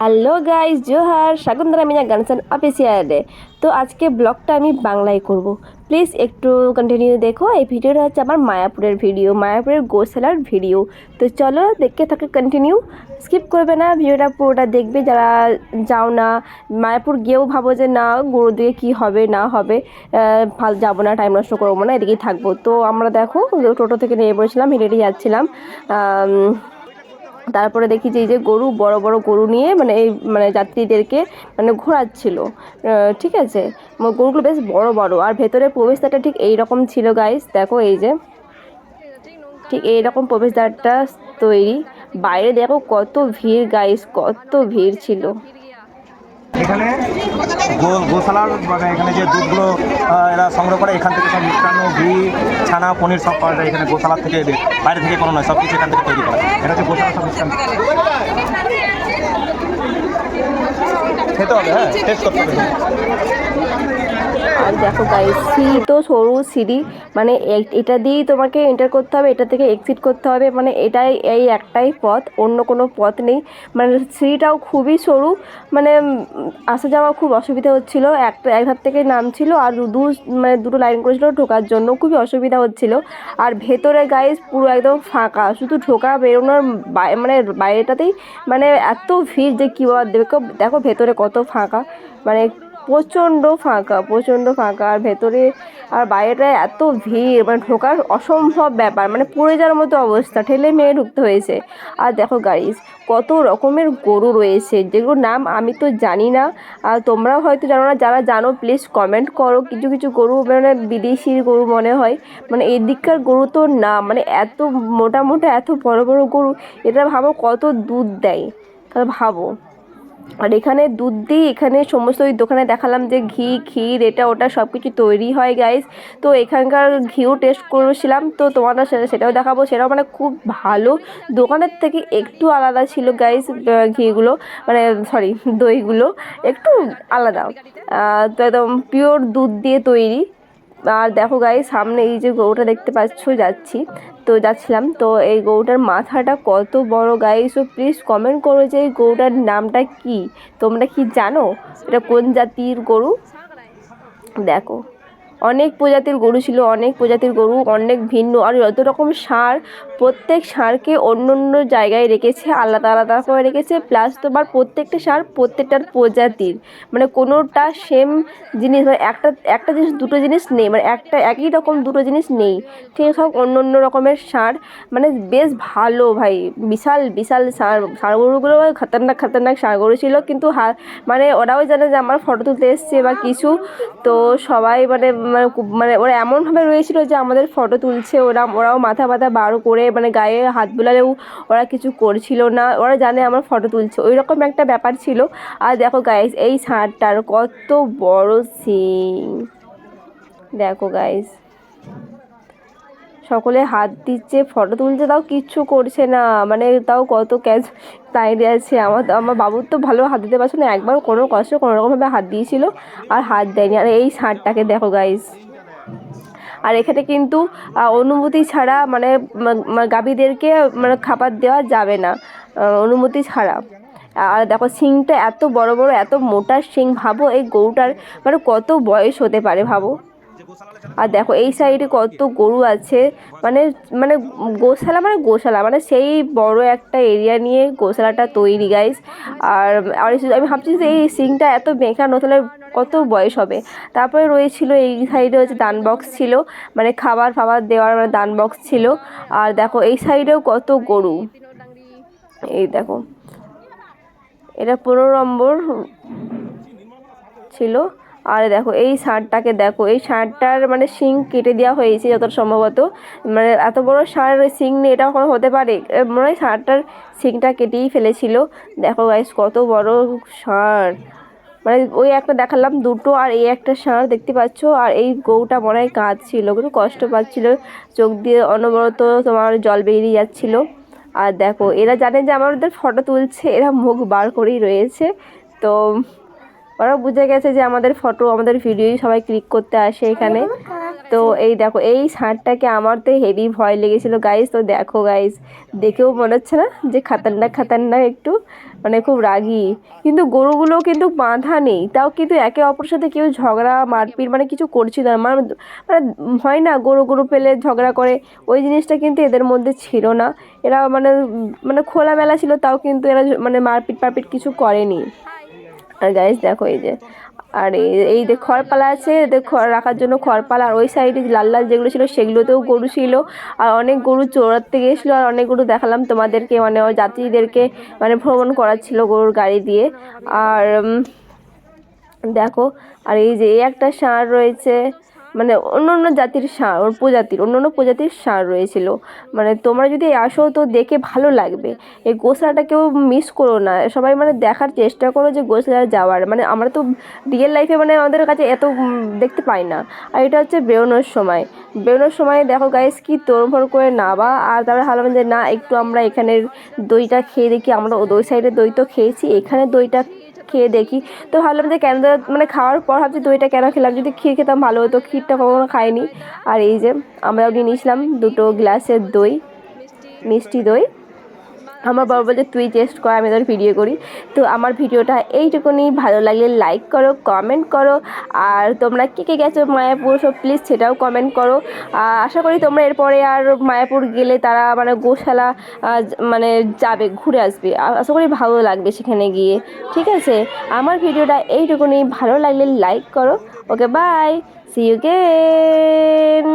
Hello guys, Johar স্বাগত জানাই গানসান অফিসিয়ালে। তো আজকে ব্লগটা আমি বাংলায় করব, প্লিজ একটু কন্টিনিউ দেখো। এই ভিডিওটা হচ্ছে আমার মায়াপুরের ভিডিও, মায়াপুরের গোশালার ভিডিও। তো চলো দেখতে থাকে, কন্টিনিউ, স্কিপ করবে না, ভিডিওটা পুরোটা দেখবে। যারা যাও না মায়াপুর, গিয়েও ভাবো যে না গরু দিয়ে কী হবে না হবে, ফাল যাবো না, টাইম নষ্ট করবো না, এদিকেই থাকবো। তো আমরা দেখো টোটো থেকে নেমে পড়েছিলাম, হেঁটে হেঁটে যাচ্ছিলাম। তারপরে দেখি যে এই যে গরু, বড় বড় গরু নিয়ে মানে এই মানে যাত্রীদেরকে মানে ঘোরাচ্ছিল। ঠিক আছে, গরুগুলো বেশ বড় বড়, আর ভেতরের প্রবেশদ্বারটা ঠিক এই রকম ছিল গাইস। দেখো এই যে ঠিক এই রকম প্রবেশদ্বারটা তৈরি। বাইরে দেখো কত ভিড় গাইস, কত ভিড় ছিল এখানে। গোশালার মানে এখানে যে দুধগুলো এরা সংগ্রহ করে, এখান থেকে সব মিষ্টান্ন, ঘি, ছানা, পনির সব পাওয়া যায় এখানে। গোশালার থেকে এদের বাইরে থেকে কোনো নয়, সব কিছু এখান থেকে তৈরি করা। এটা হচ্ছে গোশালা সব মিষ্টান্ন। খেতে হবে, হ্যাঁ, টেস্ট করতে হবে। আর দেখো গাইস, সিঁড়ি তো সরু সিঁড়ি, মানে এটা দিয়েই তোমাকে এন্টার করতে হবে, এটা থেকে এক্সিট করতে হবে, মানে এটাই এই একটাই পথ, অন্য কোনো পথ নেই। মানে সিঁড়িটাও খুবই সরু, মানে আসা যাওয়া খুব অসুবিধা হচ্ছিল। এক ধার থেকে নামছিল, আর মানে দুটো লাইন করেছিল ঢোকার জন্য, খুবই অসুবিধা হচ্ছিল। আর ভেতরে গাইস পুরো একদম ফাঁকা, শুধু ঢোকা বেরোনোর মানে বাইরেটাতেই মানে এত ভিড় যে কী বলার। দেখো ভেতরে কত ফাঁকা, মানে প্রচণ্ড ফাঁকা, প্রচণ্ড ফাঁকা। আর ভেতরে আর বাইরেটায় এত ভিড়, মানে ঢোকার অসম্ভব ব্যাপার, মানে পড়ে যাওয়ার মতো অবস্থা, ঠেলে মেয়ে ঢুকতে হয়েছে। আর দেখো গাইস, কত রকমের গরু রয়েছে, যেগুলোর নাম আমি তো জানি না, আর তোমরাও হয়তো জানো না। যারা জানো প্লিজ কমেন্ট করো। কিছু কিছু গরু মানে বিদেশির গরু মনে হয়, মানে এদিককার গরু তো না, মানে এত মোটা মোটা, এত বড় বড় গরু। এটা ভাবো কত দুধ দেয়, তাহলে ভাবো। আর এখানে দুধ দিই, এখানে সমস্ত ওই দোকানে দেখালাম যে ঘি, ক্ষীর, এটা ওটা সব কিছু তৈরি হয় গাইস। তো এখানকার ঘিও টেস্ট করেছিলাম, তো তোমাদের সেটাও দেখাবো। সেটাও মানে খুব ভালো, দোকানের থেকে একটু আলাদা ছিল গাইস। ঘিগুলো মানে সরি দইগুলো একটু আলাদা, তো একদম পিওর দুধ দিয়ে তৈরি। আর দেখো গাইস, সামনে এই যে গরুটা দেখতে পাচ্ছ, যাচ্ছিলাম, তো এই গরুটার মাথাটা কত বড় গাইস। ও প্লিজ কমেন্ট করো যে এই গরুটার নামটা কি, তোমরা কি জানো এটা কোন জাতির গরু। দেখো অনেক প্রজাতির গরু ছিল, অনেক প্রজাতির গরু, অনেক ভিন্ন। আর যত রকম ষাঁড়, প্রত্যেক ষাঁড়কে অন্য অন্য জায়গায় রেখেছে, আলাদা আলাদা করে রেখেছে। প্লাস তোমার প্রত্যেকটা ষাঁড় প্রত্যেকটার প্রজাতির, মানে কোনোটা সেম জিনিস, মানে একটা একটা জিনিস দুটো জিনিস নেই, মানে একটা একই রকম দুটো জিনিস নেই, ঠিক আছে, সব অন্য অন্য রকমের ষাঁড়। মানে বেশ ভালো ভাই, বিশাল বিশাল ষাঁড় গরুগুলো খতরনাক খতরনাক ষাঁড় গরু ছিল। কিন্তু মানে ওরাও জানে যে আমার ফটো তুলতে এসছে বা কিছু, তো সবাই মানে মানে মানে ওরা এমনভাবে রয়েছিল যে আমাদের ফটো তুলছে। ওরাও মাথা ব্যথা বার করে, মানে গায়ে হাত বোলালেও ওরা কিছু করছিল না, ওরা জানে আমার ফটো তুলছে, ওই রকম একটা ব্যাপার ছিল। আর দেখো গাইস, এই ষাঁড়টার কত বড় শিং, দেখো গাইস, সকলে হাত দিচ্ছে, ফটো তুলছে, তাও কিচ্ছু করছে না, মানে তাও কত দাঁড়িয়ে আছে। আমার বাবুর তো ভালো হাত দিতে পারছে না, একবার কোনো কষ্ট কোনো রকমভাবে হাত দিয়েছিল, আর হাত দেয়নি। আর এই ষাঁড়টাকে দেখো গাইস, আর এখানে কিন্তু অনুমতি ছাড়া মানে গাভীদেরকে মানে খাবার দেওয়া যাবে না, অনুমতি ছাড়া। আর দেখো শিংটা এত বড় বড়, এত মোটা শিং, ভাবো এই গরুটার মানে কত বয়স হতে পারে ভাবো। আর দেখো এই সাইডে কত গরু আছে, মানে মানে গোশালা মানে সেই বড় একটা এরিয়া নিয়ে গোশালাটা তৈরি গাইস। আর আমি ভাবছি যে এই সিংটা এত বেঁকানো, তাহলে কত বয়স হবে। তারপরে রয়েছিল এই সাইডে হচ্ছে দান বক্স ছিল, মানে খাবার ফাবার দেওয়ার মানে দান বক্স ছিল। আর দেখো এই সাইডেও কত গরু, এই দেখো এটা 15 নম্বর ছিল। আর দেখো এই ষাঁড়টাকে দেখো, এই ষাঁড়টার মানে শিং কেটে দেওয়া হয়েছে যত সম্ভবত, মানে এত বড় ষাঁড় শিং নেই, এটা কখনো হতে পারে, মনে হয় ষাঁড়টার শিংটা কেটেই ফেলেছিল। দেখো গাইস কত বড় ষাঁড়, মানে ওই একটা দেখালাম দুটো, আর এই একটা ষাঁড় দেখতে পাচ্ছ। আর এই গরুটা মনে হয় কাঁদছিল, কিন্তু কষ্ট পাচ্ছিল, চোখ দিয়ে অনবরত তোমার জল বেরিয়ে যাচ্ছিল। আর দেখো এরা জানে যে আমাদের ফটো তুলছে, এরা মুখ বার করেই রয়েছে। তো ওরা বুঝে গেছে যে আমাদের ফটো আমাদের ভিডিওই সবাই ক্লিক করতে আসে এখানে। তো এই দেখো এই ষাঁড়টাকে আমার তো হেভি ভয় লেগেছিলো গাইস। তো দেখো গাইস, দেখেও মনে হচ্ছে না যে খাতারনাক খাতারনাক একটু, মানে খুব রাগী। কিন্তু গরুগুলো কিন্তু বাঁধা নেই, তাও কিন্তু একে অপরের সাথে কেউ ঝগড়া মারপিট মানে কিছু করছিল না। মানে মানে হয় না গরু গরু পেলে ঝগড়া করে, ওই জিনিসটা কিন্তু এদের মধ্যে ছিল না। এরা মানে মানে খোলামেলা ছিল, তাও কিন্তু এরা মানে মারপিট পারপিট কিছু করেনি। আর গাইস দেখো এই যে, আর এই যে খড়পালা আছে, এদের খড় রাখার জন্য খড়পালা। আর ওই সাইডে লাল লাল যেগুলো ছিল সেগুলোতেও গরু ছিল। আর অনেক গরু চড়াতে গিয়েছিলো, আর অনেক গরু দেখালাম তোমাদেরকে, মানে ওই যাত্রীদেরকে মানে ভ্রমণ করাচ্ছিল গরুর গাড়ি দিয়ে। আর দেখো, আর এই যে এই একটা ষাঁড় রয়েছে, মানে অন্য অন্য জাতির ষাঁড়, ওর প্রজাতির অন্য অন্য প্রজাতির ষাঁড় রয়েছিল। মানে তোমরা যদি আসো তো দেখে ভালো লাগবে। এই গোশালাটা কেউ মিস করো না, সবাই মানে দেখার চেষ্টা করো যে গোশালা যাওয়ার। মানে আমরা তো রিয়েল লাইফে মানে আমাদের কাছে এত দেখতে পাই না। আর এটা হচ্ছে বেরোনোর সময়, বেরোনোর সময় দেখো গাইস কি তোড়ফোড় করে নাবা। আর তারপরে ভাবলাম যে না একটু আমরা এখানের দইটা খেয়ে দেখি। আমরা ওই সাইডে দই তো খেয়েছি, এখানে দইটা খেয়ে দেখি। তো ভাবলাম যে কেন মানে খাওয়ার পর ভাবছি দইটা কেন খেলাম, যদি ক্ষীর খেতাম ভালো হতো, ক্ষীরটা কখনো খাইনি। আর এই যে আমরা নিয়ে নিয়েছিলাম 2 গ্লাসের দই, মিষ্টি দই। আমার বাবা বলছে তুই টেস্ট কর, আমি তোর ভিডিও করি। তো আমার ভিডিওটা এইটুকুনি, ভালো লাগলে লাইক করো, কমেন্ট করো। আর তোমরা কে কে গেছো মায়াপুর সব প্লিজ সেটাও কমেন্ট করো। আশা করি তোমরা এরপরে আর মায়াপুর গেলে তারা মানে গোশালা মানে যাবে, ঘুরে আসবে। আশা করি ভালো লাগবে সেখানে গিয়ে। ঠিক আছে, আমার ভিডিওটা এইটুকুনি, ভালো লাগলে লাইক করো। Okay bye, see you gain.